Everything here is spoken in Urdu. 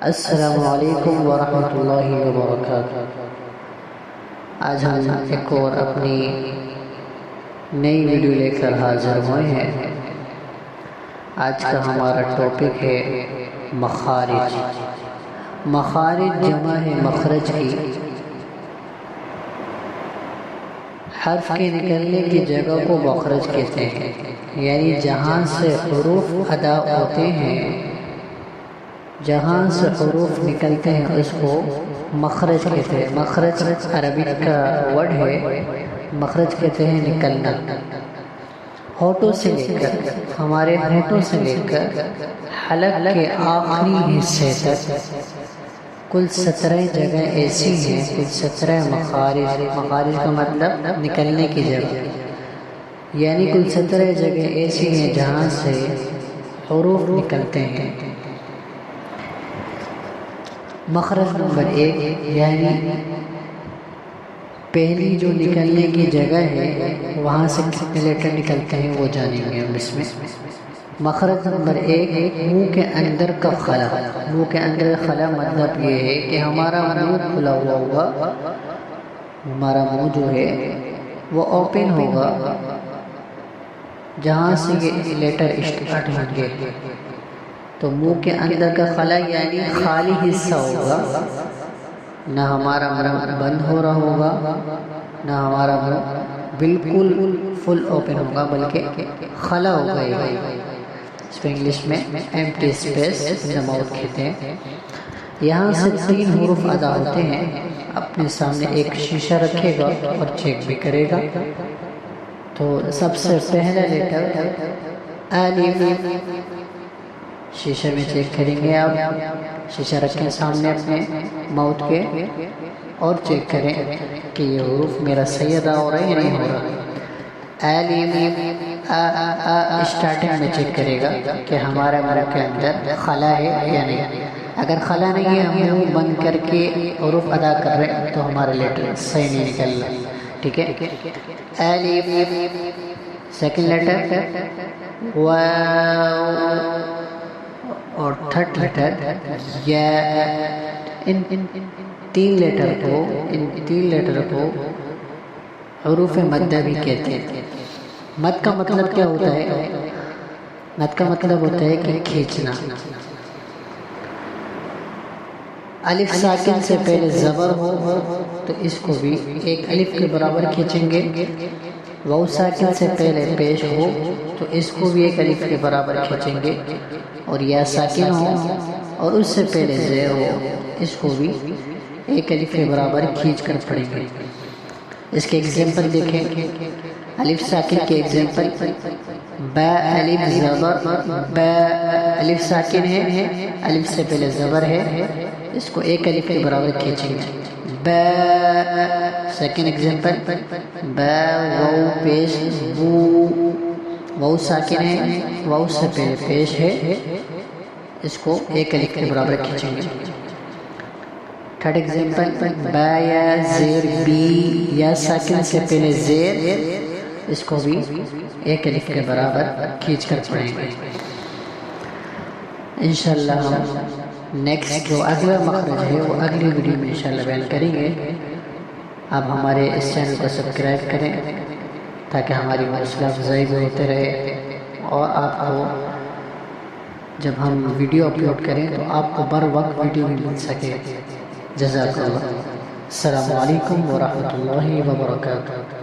السلام علیکم ورحمۃ اللہ وبرکاتہ۔ آج ہم ایک اور اپنی نئی ویڈیو لے کر حاضر ہوئے ہیں۔ آج کا ہمارا ٹاپک ہے مخارج۔ مخارج جمع ہے مخرج کی۔ حرف کے نکلنے کی جگہ کو مخرج کہتے ہیں، یعنی جہاں سے حروف ادا ہوتے ہیں، جہاں سے حروف نکلتے ہیں اس کو مخرج کہتے ہیں۔ مخرج عربک کا ورڈ ہے، مخرج کہتے ہیں نکلنا۔ ہونٹوں سے لے کر ہمارے ہونٹوں سے لے کر حلق کے آخری حصے تک کل 17 جگہ ایسی ہیں، کل 17 مخارج۔ مخارج کا مطلب نکلنے کی جگہ، یعنی کل 17 جگہ ایسی ہیں جہاں سے حروف نکلتے ہیں۔ مخرج نمبر 1 یعنی پہلی جو نکلنے کی جگہ ہے وہاں سے کتنے لیٹر نکلتے ہیں وہ جانیں گے ہم اس میں۔ مخرج نمبر 1 منہ کے اندر کا خلا۔ منہ کے اندر خلا مطلب یہ ہے کہ ہمارا منہ کھلا ہوا ہوگا، ہمارا منہ جو ہے وہ اوپن ہوگا، جہاں سے یہ لیٹر اسٹارٹ ہوں گے۔ تو منہ کے اندر کا خلا یعنی خالی حصہ ہوگا، نہ ہمارا منہ بند ہو رہا ہوگا، نہ ہمارا منہ بالکل فل اوپن ہوگا، بلکہ خلا ہوگا۔ اس کو انگلش میں empty space in the mouth کہتے ہیں۔ یہاں سے 3 حروف ادا ہوتے ہیں۔ اپنے سامنے ایک شیشہ رکھے گا اور چیک بھی کرے گا۔ تو سب سے پہلا لیٹر الف، شیشے میں چیک کریں گے آپ۔ شیشہ رکھیں سامنے اپنے ماؤتھ کے اور چیک کریں کہ یہ حروف میرا صحیح ادا ہو رہا ہے یا نہیں ہو رہا۔ الف اسٹارٹنگ میں چیک کرے گا کہ ہمارے منہ کے اندر خلا ہے یا نہیں۔ اگر خلا نہیں ہے، ہم منہ بند کر کے حروف ادا کر رہے ہیں تو ہمارا لیٹر صحیح نہیں نکل رہا، ٹھیک ہے۔ الف، سیکنڈ لیٹر واو، اور تھرڈ لیٹر یا۔ ان 3 لیٹر کو حروف مدہ بھی کہتے ہیں۔ مد کا مطلب کیا ہوتا ہے؟ مد کا مطلب ہوتا ہے کہ کھینچنا۔ الف ساکن سے پہلے زبر ہو تو اس کو بھی ایک الف کے برابر کھینچیں گے۔ واو ساکن سے پہلے پیش ہو تو اس کو بھی ایک الف کے برابر کھینچیں گے، اور یا ساکن ہو اور اس سے پہلے زیر ہو اس کو بھی ایک الف کے برابر کھینچ کر پڑھیں گے۔ اس کے ایگزامپل دیکھیں۔ الف ساکن کے ایگزامپل، با الف زبر، با الف ساکن ہے، الف سے پہلے زبر ہے، اس کو ایک الف کے برابر کھینچیں گے، با۔ سیکنڈ ایگزامپل، با واو پیش بو، واو ساکن ہے، واو سے پہلے پیش ہے، اس کو ایک الف کے برابر کھینچیں گے۔ تھرڈ ایگزامپل، با یا زیر بی، یا ساکن سے پہلے زیر، اس کو بھی ایک الف کے برابر کھینچ کر پڑھیں گے۔ انشاءاللہ ہم نیکسٹ جو اگلا مخرج ہے وہ اگلی ویڈیو میں انشاءاللہ بیان کریں گے۔ آپ ہمارے اس چینل کو سبسکرائب کریں تاکہ ہماری حوصلہ افزائی بھی ہوتے رہے، اور آپ کو جب ہم ویڈیو اپلوڈ کریں تو آپ کو بر وقت ویڈیو بھی مل سکے۔ جزاک اللہ۔ السلام علیکم ورحمۃ اللہ وبرکاتہ۔